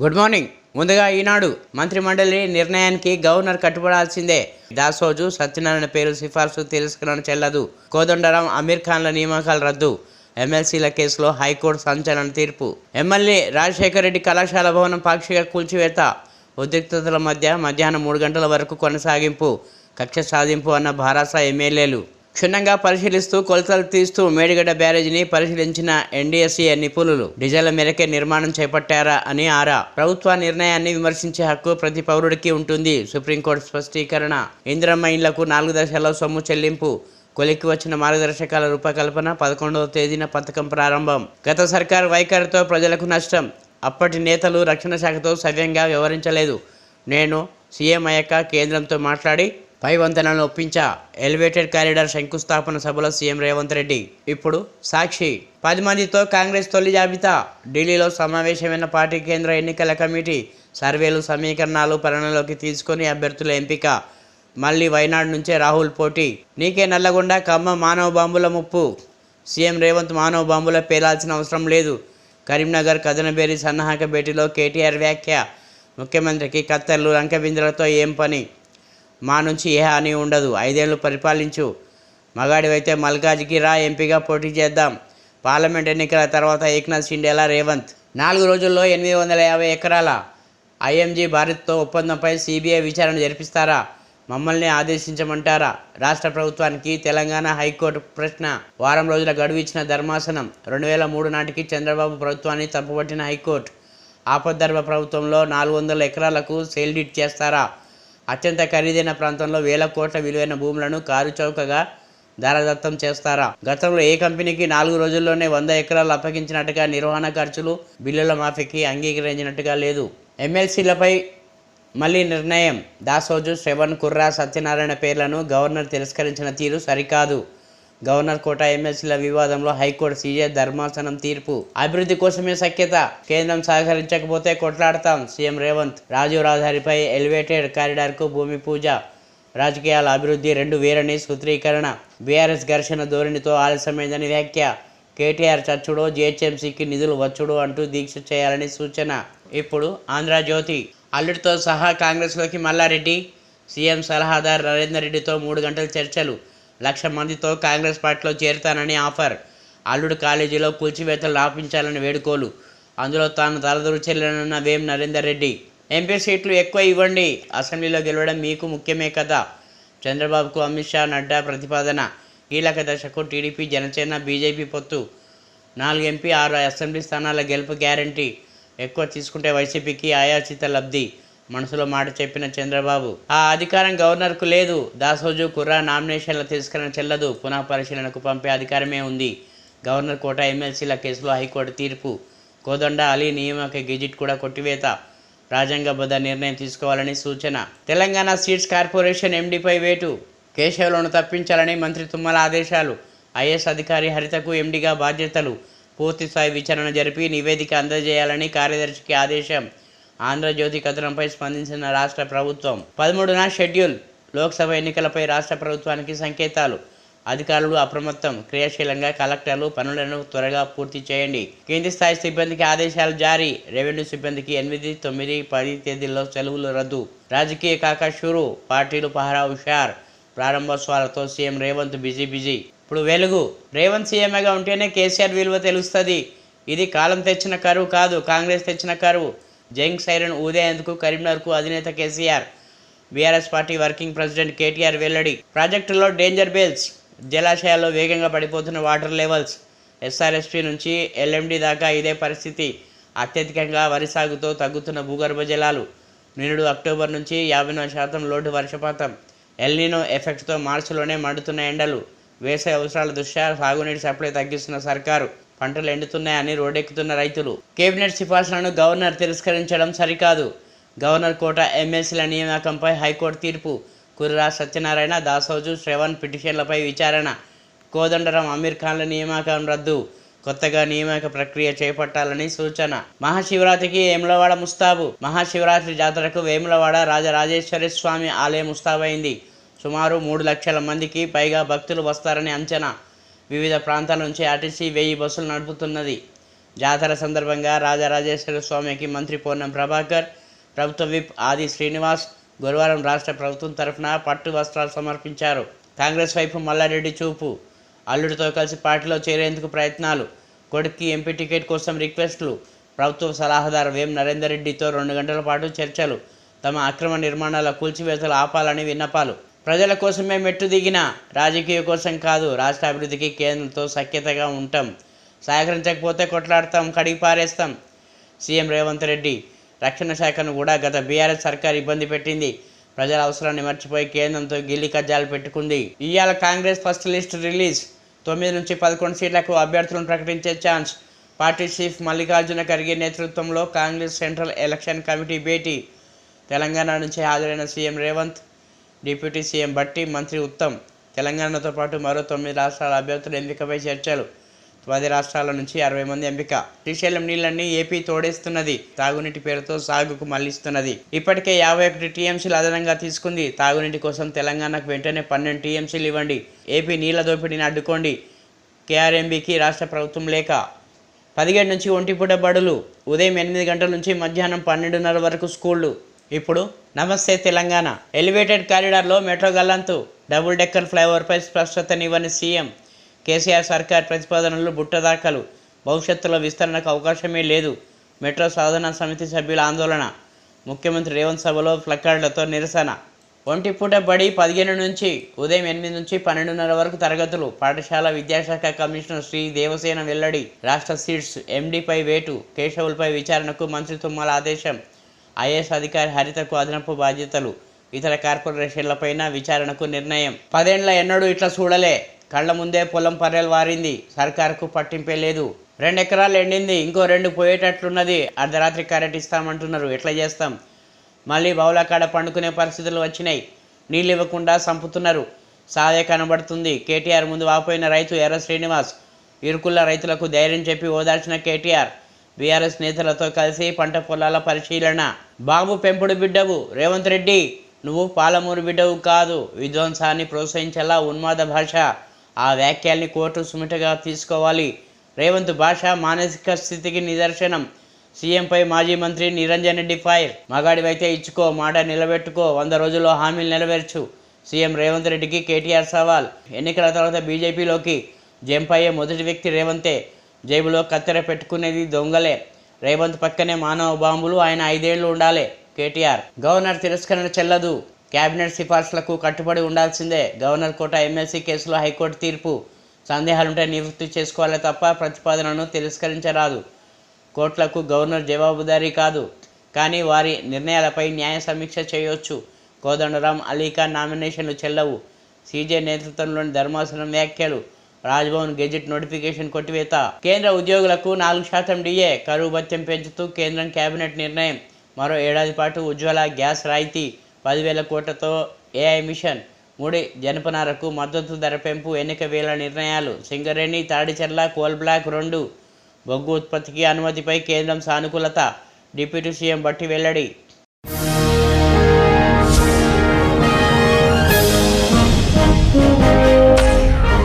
Good morning. ముందుగా ఈనాడు మంత్రిమండలి నిర్ణయానికి గవర్నర్ కట్టుబడాల్సిందే. దాసోజు సత్యనారాయణ పేరు సిఫార్సు తిరస్కరణ చెల్లదు. కోదండరాం, అమీర్ ఖాన్ల నియామకాలు రద్దు. ఎమ్మెల్సీల కేసులో హైకోర్టు సంచలన తీర్పు. ఎమ్మెల్యే రాజశేఖర రెడ్డి కళాశాల భవనం పాక్షిక కూల్చివేత. ఉద్రిక్తతల మధ్య మధ్యాహ్నం 3 గంటల వరకు కొనసాగింపు. కక్ష సాధింపు అన్న భారాస ఎమ్మెల్యేలు. క్షుణ్ణంగా పరిశీలిస్తూ కొలతలు తీస్తూ మేడిగడ్డ బ్యారేజీని పరిశీలించిన ఎన్డీఎస్ఏ నిపుణులు డిజైన్ల మేరకే నిర్మాణం చేపట్టారా అని ఆరా. ప్రభుత్వ నిర్ణయాన్ని విమర్శించే హక్కు ప్రతి పౌరుడికి ఉంటుంది. సుప్రీంకోర్టు స్పష్టీకరణ. ఇందిరమ్మ ఇళ్లకు 4 దశల్లో సొమ్ము చెల్లింపు. కొలిక్కి వచ్చిన మార్గదర్శకాల రూపకల్పన. 11వ తేదీన పథకం ప్రారంభం. గత సర్కారు వైఖరితో ప్రజలకు నష్టం. అప్పటి నేతలు రక్షణ శాఖతో సవ్యంగా వ్యవహరించలేదు. నేను సీఎం అయ్యాక కేంద్రంతో మాట్లాడి పై వంతెనలను ఒప్పించా. ఎలివేటెడ్ కారిడార్ శంకుస్థాపన సభలో సీఎం రేవంత్ రెడ్డి. ఇప్పుడు సాక్షి. 10 మందితో కాంగ్రెస్ తొలి జాబితా. ఢిల్లీలో సమావేశమైన పార్టీ కేంద్ర ఎన్నికల కమిటీ. సర్వేలు, సమీకరణాలు పరిగణలోకి తీసుకొని అభ్యర్థుల ఎంపిక. మళ్ళీ వైనాడు నుంచే రాహుల్ పోటీ. నీకే నల్లగొండ, ఖమ్మం మానవ బాంబుల ముప్పు. సీఎం రేవంత్ మానవ బాంబుల పేలాల్సిన అవసరం లేదు. కరీంనగర్ కదనబేరి సన్నాహక భేటీలో కేటీఆర్ వ్యాఖ్య. ముఖ్యమంత్రికి కత్తెర్లు, లంకబిందెలతో ఏం పని? మా నుంచి ఏ హాని ఉండదు. 5 ఏళ్లు పరిపాలించు. మగాడివైతే మల్కాజ్కి రా, ఎంపీగా పోటీ చేద్దాం. పార్లమెంట్ ఎన్నికల తర్వాత ఏక్నాథ్ షిండేలా రేవంత్. 4 రోజుల్లో 850 ఎకరాల ఐఎంజీ భారత్తో ఒప్పందంపై సిబిఐ విచారణ జరిపిస్తారా? మమ్మల్ని ఆదేశించమంటారా? రాష్ట్ర ప్రభుత్వానికి తెలంగాణ హైకోర్టు ప్రశ్న. వారం రోజుల గడువు ఇచ్చిన ధర్మాసనం. 2003 నాటికి చంద్రబాబు ప్రభుత్వాన్ని తప్పుపట్టిన హైకోర్టు. ఆపద్ధర్మ ప్రభుత్వంలో 400 ఎకరాలకు సేల్ డీడ్ చేస్తారా? అత్యంత ఖరీదైన ప్రాంతంలో వేల కోట్ల విలువైన భూములను కారుచౌకగా దారదత్తం చేస్తారా? గతంలో ఏ కంపెనీకి 4 రోజుల్లోనే 100 ఎకరాలు అప్పగించినట్టుగా నిర్వహణ ఖర్చులు, బిల్లుల మాఫీకి అంగీకరించినట్టుగా లేదు. ఎమ్మెల్సీలపై మళ్ళీ నిర్ణయం. దాసోజు, శ్రవణ్, కుర్రా, సత్యనారాయణ పేర్లను గవర్నర్ తిరస్కరించిన తీరు సరికాదు. గవర్నర్ కోట ఎమ్మెల్సీల వివాదంలో హైకోర్టు సీజే ధర్మాసనం తీర్పు. అభివృద్ధి కోసమే సఖ్యత. కేంద్రం సహకరించకపోతే కొట్లాడతాం. సీఎం రేవంత్. రాజీవ్ రహదారిపై ఎలివేటెడ్ కారిడార్కు భూమి పూజ. రాజకీయాల అభివృద్ధి రెండు వేరని సూత్రీకరణ. బీఆర్ఎస్ ఘర్షణ ధోరణితో ఆలస్యమైందని వ్యాఖ్య. కేటీఆర్ చచ్చుడో, జీహెచ్ఎంసీకి నిధులు వచ్చుడో అంటూ దీక్ష చేయాలని సూచన. ఇప్పుడు ఆంధ్రజ్యోతి. అల్లుడితో సహా కాంగ్రెస్లోకి మల్లారెడ్డి. సీఎం సలహాదారు నరేందర్ రెడ్డితో 3 గంటల చర్చలు. 1,00,000 మందితో కాంగ్రెస్ పార్టీలో చేరుతానని ఆఫర్. అల్లుడు కాలేజీలో కూల్చివేతలు ఆపించాలని వేడుకోలు. అందులో తాను తలదూర్చెల్లనన్న వేం నరేందర్ రెడ్డి. ఎంపీ సీట్లు ఎక్కువ ఇవ్వండి, అసెంబ్లీలో గెలవడం మీకు ముఖ్యమే కదా. చంద్రబాబుకు అమిత్ షా, నడ్డా ప్రతిపాదన. కీలక దశకు టీడీపీ, జనసేన, బీజేపీ పొత్తు. 4 ఎంపీ, 6 అసెంబ్లీ స్థానాల గెలుపు గ్యారంటీ. ఎక్కువ తీసుకుంటే వైసీపీకి ఆయాచిత లబ్ధి. మనసులో మాట చెప్పిన చంద్రబాబు. ఆ అధికారం గవర్నర్కు లేదు. దాసోజు, కుర్రా నామినేషన్ల తిరస్కరణ చెల్లదు. పునః పరిశీలనకు పంపే అధికారమే ఉంది. గవర్నర్ కోట ఎమ్మెల్సీల కేసులో హైకోర్టు తీర్పు. కోదండ అలీ నియామక గెజిట్ కూడా కొట్టివేత. రాజ్యాంగబద్ధ నిర్ణయం తీసుకోవాలని సూచన. తెలంగాణ సీడ్స్ కార్పొరేషన్ ఎండీపై వేటు. కేశవులను తప్పించాలని మంత్రి తుమ్మల ఆదేశాలు. ఐఏఎస్ అధికారి హరితకు ఎండీగా బాధ్యతలు. పూర్తిస్థాయి విచారణ జరిపి నివేదిక అందజేయాలని కార్యదర్శికి ఆదేశం. ఆంధ్రజ్యోతి కథనంపై స్పందించిన రాష్ట్ర ప్రభుత్వం. 13న షెడ్యూల్. లోక్సభ ఎన్నికలపై రాష్ట్ర ప్రభుత్వానికి సంకేతాలు. అధికారులు అప్రమత్తం. క్రియాశీలంగా కలెక్టర్లు పనులను త్వరగా పూర్తి చేయండి. కింది స్థాయి సిబ్బందికి ఆదేశాలు జారీ. రెవెన్యూ సిబ్బందికి 8, 9, 10 తేదీల్లో సెలవులు రద్దు. రాజకీయ కాకా షురు. పార్టీలు పహరా హుషార్. ప్రారంభోత్సవాలతో సీఎం రేవంత్ బిజీ. ఇప్పుడు వెలుగు. రేవంత్ సీఎంగా ఉంటేనే కేసీఆర్ విలువ తెలుస్తుంది. ఇది కాలం తెచ్చిన కరువు కాదు, కాంగ్రెస్ తెచ్చిన కరువు. జంగ్ సైరన్ ఊదేందుకు కరీంనగర్కు అధినేత KCR. BRS party working president KTR వెల్లడి. ప్రాజెక్టుల్లో డేంజర్ బేల్స్. జలాశయాల్లో వేగంగా పడిపోతున్న వాటర్ లెవెల్స్. ఎస్ఆర్ఎస్పీ నుంచి ఎల్ఎండి దాకా ఇదే పరిస్థితి. అత్యధికంగా వరి సాగుతో తగ్గుతున్న భూగర్భ జలాలు. నిరుడు అక్టోబర్ నుంచి 54% లోటు వర్షపాతం. ఎల్నినో ఎఫెక్ట్తో మార్చిలోనే మండుతున్న ఎండలు. వేసవి అవసరాల దృష్ట్యా సాగునీటి సప్లై తగ్గిస్తున్న సర్కారు. పంటలు ఎండుతున్నాయని రోడ్డెక్కుతున్న రైతులు. కేబినెట్ సిఫార్సులను గవర్నర్ తిరస్కరించడం సరికాదు. గవర్నర్ కోట ఎమ్మెల్సీల నియామకంపై హైకోర్టు తీర్పు. కుర్రా, సత్యనారాయణ, దాసోజు, శ్రవణ్ పిటిషన్లపై విచారణ. కోదండరాం, అమీర్ ఖాన్ల నియామకం రద్దు. కొత్తగా నియామక ప్రక్రియ చేపట్టాలని సూచన. మహాశివరాత్రికి వేములవాడ ముస్తాబు. మహాశివరాత్రి జాతరకు వేములవాడ రాజరాజేశ్వరి స్వామి ఆలయం ముస్తాబైంది. సుమారు 3 లక్షల మందికి పైగా భక్తులు వస్తారని అంచనా. వివిధ ప్రాంతాల నుంచి ఆర్టీసీ 1000 బస్సులు నడుపుతున్నది. జాతర సందర్భంగా రాజరాజేశ్వర స్వామికి మంత్రి పొన్నం ప్రభాకర్, ప్రభుత్వ విప్ ఆది శ్రీనివాస్ గురువారం రాష్ట్ర ప్రభుత్వం తరఫున పట్టు వస్త్రాలు సమర్పించారు. కాంగ్రెస్ వైపు మల్లారెడ్డి చూపు, అల్లుడితో కలిసి పార్టీలో చేరేందుకు ప్రయత్నాలు, కొడుక్కి ఎంపీ టికెట్ కోసం రిక్వెస్ట్లు, ప్రభుత్వ సలహాదారు వేం నరేందర్ రెడ్డితో 2 గంటల పాటు చర్చలు, తమ అక్రమ నిర్మాణాల కూల్చివేతలు ఆపాలని విన్నపాలు. ప్రజల కోసమే మెట్టు దిగిన, రాజకీయ కోసం కాదు, రాష్ట్ర అభివృద్ధికి కేంద్రంతో సఖ్యతగా ఉంటాం, సహకరించకపోతే కొట్లాడతాం, కడిగి పారేస్తాం. సీఎం రేవంత్ రెడ్డి, రక్షణ శాఖను కూడా గత బీఆర్ఎస్ సర్కార్ ఇబ్బంది పెట్టింది. ప్రజల అవసరాన్ని మర్చిపోయి కేంద్రంతో గిల్లి కజ్జాలు పెట్టుకుంది. ఇవాళ కాంగ్రెస్ ఫస్ట్ లిస్ట్ రిలీజ్, 9 నుంచి 11 సీట్లకు అభ్యర్థులను ప్రకటించే chance. Party chief Mallikarjuna Kharge నేతృత్వంలో కాంగ్రెస్ సెంట్రల్ ఎలక్షన్ కమిటీ భేటీ. తెలంగాణ నుంచి హాజరైన CM Revanth, deputy CM Bhatti, మంత్రి ఉత్తమ్. తెలంగాణతో పాటు మరో 9 రాష్ట్రాల అభ్యర్థుల ఎంపికపై చర్చలు. 10 రాష్ట్రాల నుంచి 60 మంది ఎంపిక. శ్రీశైలం నీళ్లన్నీ ఏపీ తోడేస్తున్నది, తాగునీటి పేరుతో సాగుకు మళ్లిస్తున్నది. ఇప్పటికే 51 టీఎంసీలు అదనంగా తీసుకుంది. తాగునీటి కోసం తెలంగాణకు వెంటనే 12 టీఎంసీలు ఇవ్వండి. ఏపీ నీళ్ల దోపిడీని అడ్డుకోండి. కేఆర్ఎంబీకి రాష్ట్ర ప్రభుత్వం లేఖ. 17 నుంచి ఒంటిపూట బడులు, ఉదయం 8 గంటల నుంచి మధ్యాహ్నం 12:30 వరకు స్కూళ్లు. ఇప్పుడు నమస్తే తెలంగాణ. ఎలివేటెడ్ కారిడార్లో మెట్రో గల్లంతు, డబుల్ డెక్కర్ ఫ్లైఓవర్పై స్పష్టతనివ్వని సీఎం. కేసీఆర్ సర్కార్ ప్రతిపాదనలు బుట్టదాఖలు, భవిష్యత్తులో విస్తరణకు అవకాశమే లేదు. మెట్రో సాధన సమితి సభ్యుల ఆందోళన. ముఖ్యమంత్రి రేవంత్ సభలో ప్లకార్డులతో నిరసన. ఒంటిపూట బడి 15 నుంచి ఉదయం 8 నుంచి 12:30 వరకు తరగతులు. పాఠశాల విద్యాశాఖ కమిషనర్ శ్రీ దేవసేన వెల్లడి. రాష్ట్ర సీట్స్ ఎండీపై వేటు, కేశవులపై విచారణకు మంత్రి తుమ్మల ఆదేశం. ఐఏఎస్ అధికారి హరితకు అదనపు బాధ్యతలు. ఇతర కార్పొరేషన్లపైన విచారణకు నిర్ణయం. 10 ఏళ్ల ఎన్నడూ ఇట్లా చూడలే, కళ్ల ముందే పొలం పర్రెలు వారింది, సర్కారుకు పట్టింపే లేదు. 2 ఎకరాలు ఎండింది, ఇంకో 2 పోయేటట్లున్నది. అర్ధరాత్రి కరెంట్ ఇస్తామంటున్నారు, ఎట్లా చేస్తాం? మళ్ళీ బౌలకాడ పండుకునే పరిస్థితులు వచ్చినాయి, నీళ్ళు ఇవ్వకుండా సంపుతున్నారు. సాదే కనబడుతుంది. కేటీఆర్ ముందు వాపోయిన రైతు ఎర్ర శ్రీనివాస్. ఇరుకుల్ల రైతులకు ధైర్యం చెప్పి ఓదార్చిన కేటీఆర్. బీఆర్ఎస్ నేతలతో కలిసి పంట పొలాల పరిశీలన. బాబు పెంపుడు బిడ్డవు రేవంత్ రెడ్డి, నువ్వు పాలమూరు బిడ్డవు కాదు. విధ్వంసాన్ని ప్రోత్సహించేలా ఉన్మాద భాష. ఆ వ్యాఖ్యల్ని కోర్టు సుమిటగా తీసుకోవాలి. రేవంత్ భాష మానసిక స్థితికి నిదర్శనం. సీఎంపై మాజీ మంత్రి నిరంజన్ రెడ్డి ఫైర్. మగాడివైతే ఇచ్చుకో, మాట నిలబెట్టుకో, 100 రోజుల్లో హామీలు నెరవేర్చు. సీఎం రేవంత్ రెడ్డికి కేటీఆర్ సవాల్. ఎన్నికల తర్వాత బీజేపీలోకి జంప్ అయ్యే మొదటి వ్యక్తి రేవంతే. జేబులో కత్తెర పెట్టుకునేది దొంగలే. రేవంత్ పక్కనే మానవ బాంబులు. ఆయన 5 ఏళ్లు ఉండాలి. కేటీఆర్. గవర్నర్ తిరస్కరణ చెల్లదు, కేబినెట్ సిఫార్సులకు కట్టుబడి ఉండాల్సిందే. గవర్నర్ కోట ఎమ్మెల్సీ కేసులో హైకోర్టు తీర్పు. సందేహాలుంటే నివృత్తి చేసుకోవాలి తప్ప ప్రతిపాదనను తిరస్కరించరాదు. కోర్టులకు గవర్నర్ జవాబుదారీ కాదు, కానీ వారి నిర్ణయాలపై న్యాయ సమీక్ష చేయొచ్చు. కోదండరాం, అలీఖాన్ నామినేషన్లు చెల్లవు. సీజే నేతృత్వంలోని ధర్మాసనం వ్యాఖ్యలు. రాజ్భవన్ గెజిట్ నోటిఫికేషన్ కొట్టివేత. కేంద్ర ఉద్యోగులకు 4% డిఏ, కరువు భత్యం పెంచుతూ కేంద్రం కేబినెట్ నిర్ణయం. మరో ఏడాది పాటు ఉజ్వల గ్యాస్ రాయితీ. 10,000 కోట్లతో ఏఐ మిషన్. ముడి జనపనారకు మద్దతు ధర పెంపు. ఎన్నిక వేళ నిర్ణయాలు. Singareni, Tadicherla, coal block 2. బొగ్గు ఉత్పత్తికి అనుమతిపై కేంద్రం సానుకూలత. డిప్యూటీ సీఎం భట్టి వెల్లడి.